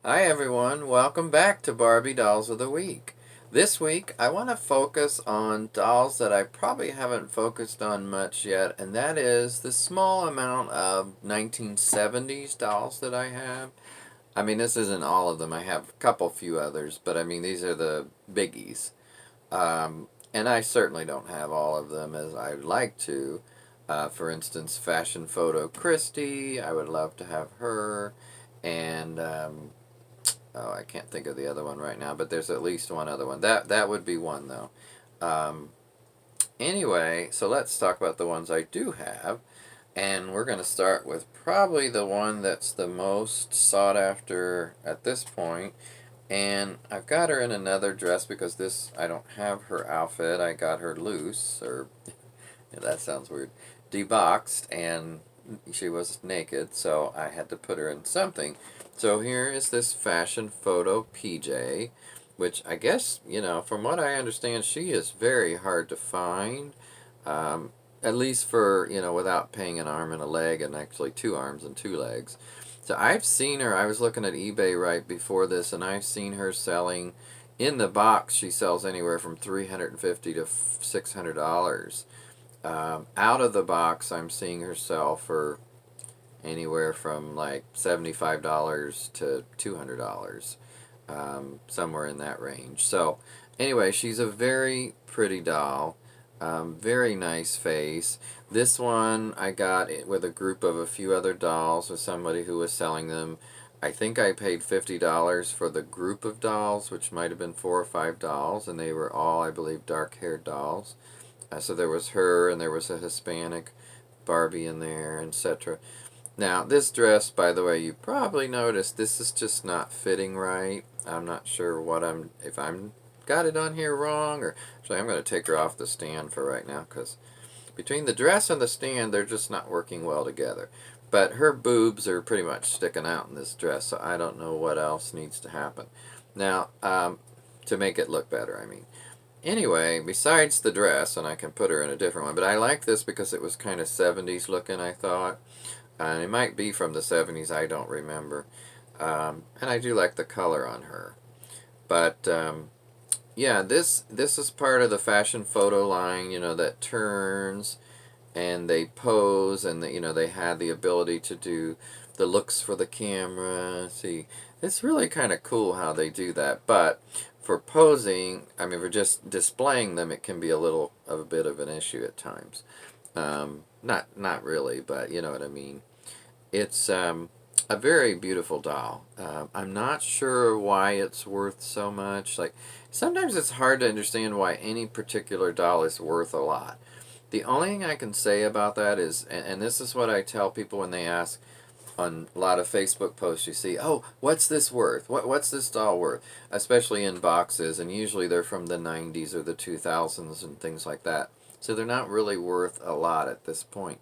Hi everyone, welcome back to Barbie Dolls of the Week. This week I want to focus on dolls that I probably haven't focused on much yet, and that is the small amount of 1970s dolls that I have. I mean, this isn't all of them, I have a couple few others, but I mean, these are the biggies. And I certainly don't have all of them as I'd like to. For instance, Fashion Photo Christie, I would love to have her, and oh, I can't think of the other one right now, but there's at least one other one. That would be one though. Um, anyway, so let's talk about the ones I do have, and we're going to start with probably the one that's the most sought after at this point. And I've got her in another dress because this I don't have her outfit. I got her loose, or yeah, that sounds weird, deboxed, and she was naked, so I had to put her in something. So here is this fashion photo PJ, which I guess, from what I understand, she is very hard to find. Um, at least for, without paying an arm and a leg, and actually two arms and two legs. So I've seen her, I was looking at eBay right before this, and I've seen her selling, in the box, she sells anywhere from $350 to $600. Out of the box, I'm seeing her sell for anywhere from like $75 to $200, somewhere in that range. So, anyway, she's a very pretty doll, very nice face. This one I got it with a group of a few other dolls with somebody who was selling them. I think I paid $50 for the group of dolls, which might have been 4 or 5 dolls, and they were all, I believe, dark-haired dolls. So there was her, and there was a Hispanic Barbie in there, etc. Now, this dress, by the way, you probably noticed this is just not fitting right. I'm not sure if I'm got it on here wrong, or actually I'm going to take her off the stand for right now, because between the dress and the stand, they're just not working well together. But her boobs are pretty much sticking out in this dress, so I don't know what else needs to happen. Now, to make it look better, I mean. Anyway, besides the dress, and I can put her in a different one, but I like this because it was kind of 70s looking, I thought. And it might be from the 70s, I don't remember. And I do like the color on her. But yeah, this is part of the fashion photo line, that turns and they pose, and they had the ability to do the looks for the camera. See, it's really kind of cool how they do that. But for posing, I mean, for just displaying them, it can be a little of a bit of an issue at times. Not really, but you know what I mean. It's a very beautiful doll. I'm not sure why it's worth so much. Like, sometimes it's hard to understand why any particular doll is worth a lot. The only thing I can say about that is, and this is what I tell people when they ask on a lot of Facebook posts you see, oh, what's this worth? What's this doll worth? Especially in boxes, and usually they're from the 90s or the 2000s and things like that. So they're not really worth a lot at this point,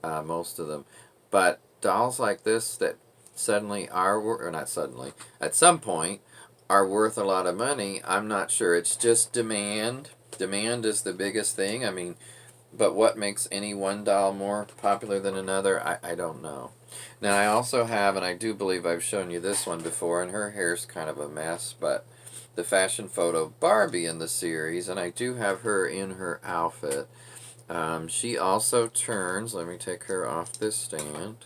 most of them. But dolls like this that suddenly are, or not suddenly, at some point are worth a lot of money, I'm not sure. It's just demand. Demand is the biggest thing. I mean, but what makes any one doll more popular than another, I don't know. Now, I also have, and I do believe I've shown you this one before, and her hair's kind of a mess, but the fashion photo Barbie in the series, and I do have her in her outfit. She also turns, let me take her off this stand.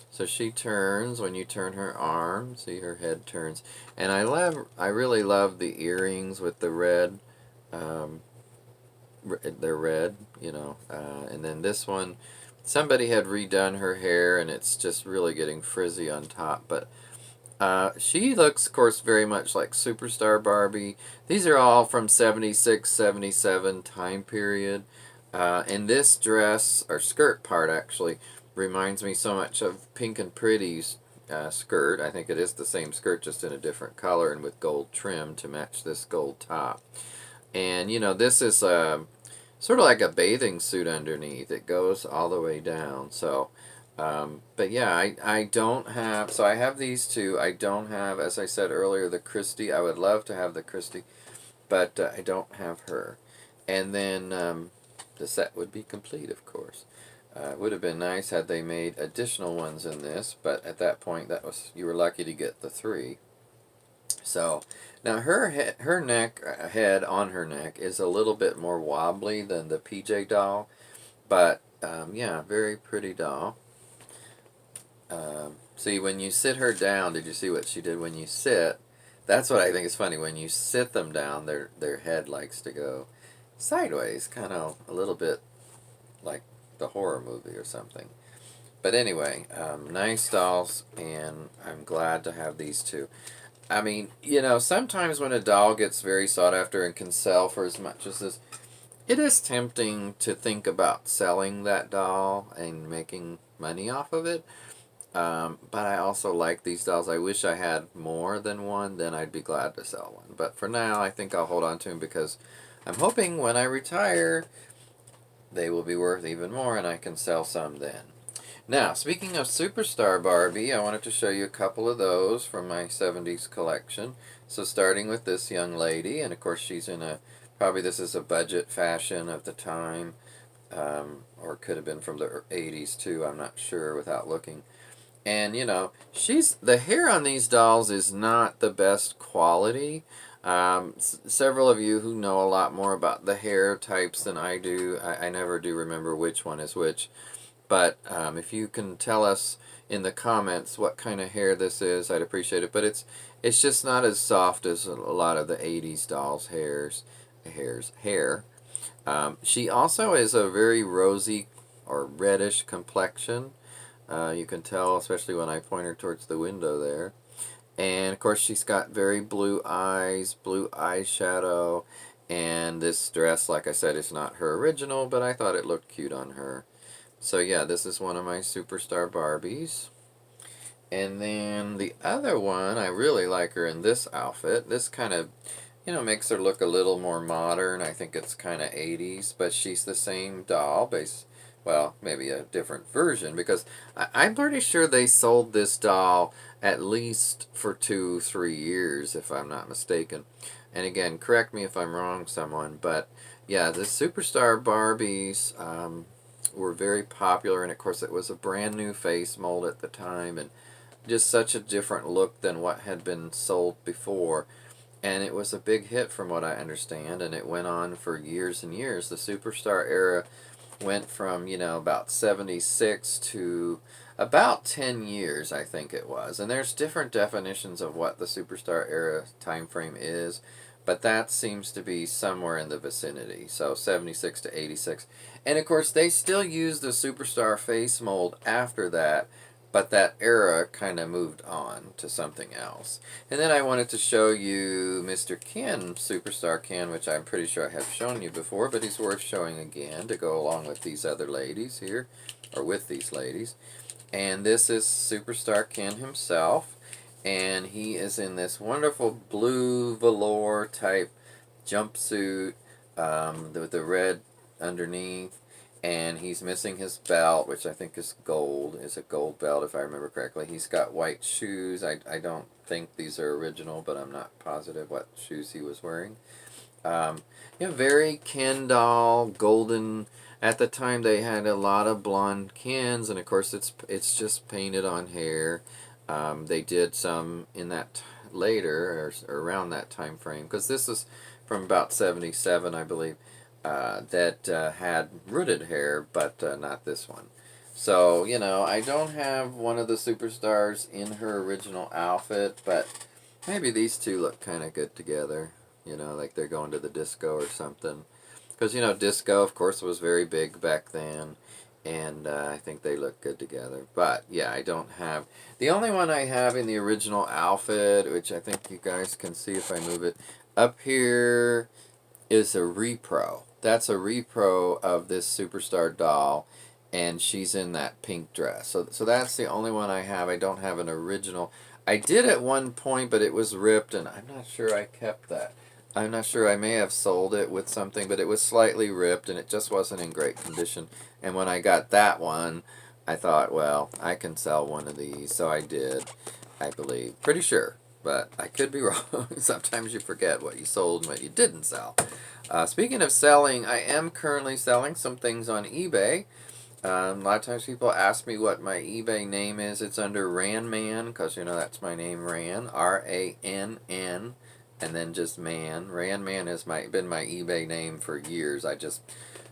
So she turns when you turn her arm. See, her head turns. And I really love the earrings with the red. Um, they're red, and then this one, somebody had redone her hair, and it's just really getting frizzy on top. But she looks, of course, very much like Superstar Barbie. These are all from 76, 77 time period. And this dress, or skirt part actually, reminds me so much of Pink and Pretty's skirt. I think it is the same skirt, just in a different color and with gold trim to match this gold top. And, this is sort of like a bathing suit underneath. It goes all the way down. So, but yeah, I don't have, so I have these two. I don't have, as I said earlier, the Christie. I would love to have the Christie, but I don't have her. And then the set would be complete, of course. It would have been nice had they made additional ones in this, but at that point, you were lucky to get the three. So now her neck head on her neck is a little bit more wobbly than the PJ doll, but yeah, very pretty doll. See, when you sit her down, did you see what she did when you sit? That's what I think is funny. When you sit them down, their head likes to go sideways, kind of a little bit like the horror movie or something. But anyway, nice dolls, and I'm glad to have these two. I mean, sometimes when a doll gets very sought after and can sell for as much as this, it is tempting to think about selling that doll and making money off of it. But I also like these dolls. I wish I had more than one, then I'd be glad to sell one. But for now, I think I'll hold on to them because I'm hoping when I retire, they will be worth even more and I can sell some then. Now, speaking of Superstar Barbie, I wanted to show you a couple of those from my 70s collection. So starting with this young lady, and of course she's in probably this is a budget fashion of the time, or it could have been from the 80s too, I'm not sure without looking. And the hair on these dolls is not the best quality. Several of you who know a lot more about the hair types than I do, I never do remember which one is which. But if you can tell us in the comments what kind of hair this is, I'd appreciate it. But it's just not as soft as a lot of the 80s dolls' hair. She also is a very rosy or reddish complexion. You can tell, especially when I point her towards the window there. And of course she's got very blue eyes, blue eyeshadow, and this dress, like I said, is not her original, but I thought it looked cute on her. So yeah, this is one of my Superstar Barbies. And then the other one, I really like her in this outfit. This kind of, makes her look a little more modern. I think it's kind of 80s, but she's the same doll, well, maybe a different version, because I'm pretty sure they sold this doll at least for 2-3 years, if I'm not mistaken. And again, correct me if I'm wrong, someone, but yeah, the Superstar Barbies were very popular, and of course it was a brand new face mold at the time, and just such a different look than what had been sold before. And it was a big hit from what I understand, and it went on for years and years. The Superstar era went from, about 76 to about 10 years, I think it was. And there's different definitions of what the Superstar era time frame is, but that seems to be somewhere in the vicinity. So 76 to 86. And of course, they still use the Superstar face mold after that, but that era kind of moved on to something else. And then I wanted to show you Mr. Ken, Superstar Ken, which I'm pretty sure I have shown you before, but he's worth showing again to go along with these other ladies here, or with these ladies. And this is Superstar Ken himself, and he is in this wonderful blue velour type jumpsuit with the red underneath. And he's missing his belt, which I think is gold. Is a gold belt, if I remember correctly. He's got white shoes. I don't think these are original, but I'm not positive what shoes he was wearing. Very Ken doll, golden. At the time, they had a lot of blonde Kens, and of course, it's just painted on hair. They did some in that later, or around that time frame, because this is from about 77, I believe. That had rooted hair, but not this one. So, I don't have one of the Superstars in her original outfit, but maybe these two look kind of good together. Like they're going to the disco or something. Because, disco, of course, was very big back then, and I think they look good together. But, yeah, I don't have... The only one I have in the original outfit, which I think you guys can see if I move it, up here is a repro. That's a repro of this Superstar doll, and she's in that pink dress. So that's the only one I have. I don't have an original. I did at one point, but it was ripped, and I'm not sure I kept that. I'm not sure. I may have sold it with something, but it was slightly ripped, and it just wasn't in great condition. And when I got that one, I thought, well, I can sell one of these. So I did, I believe. Pretty sure, but I could be wrong. Sometimes you forget what you sold and what you didn't sell. Speaking of selling, I am currently selling some things on eBay. A lot of times people ask me what my eBay name is. It's under Ranman, because, that's my name, Ran, Rann, and then just man. Ranman has been my eBay name for years.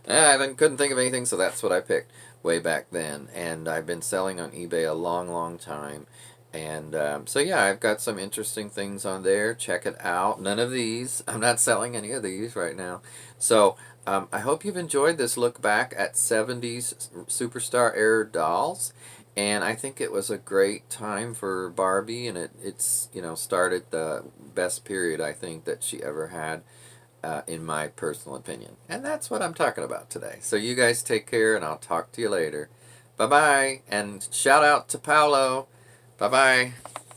Couldn't think of anything, so that's what I picked way back then. And I've been selling on eBay a long, long time. And so yeah, I've got some interesting things on there. Check it out. None of these. I'm not selling any of these right now. So I hope you've enjoyed this look back at 70s superstar era dolls. And I think it was a great time for Barbie, and it's started the best period I think that she ever had, in my personal opinion. And that's what I'm talking about today. So you guys take care, and I'll talk to you later. Bye bye, and shout out to Paolo. Bye bye.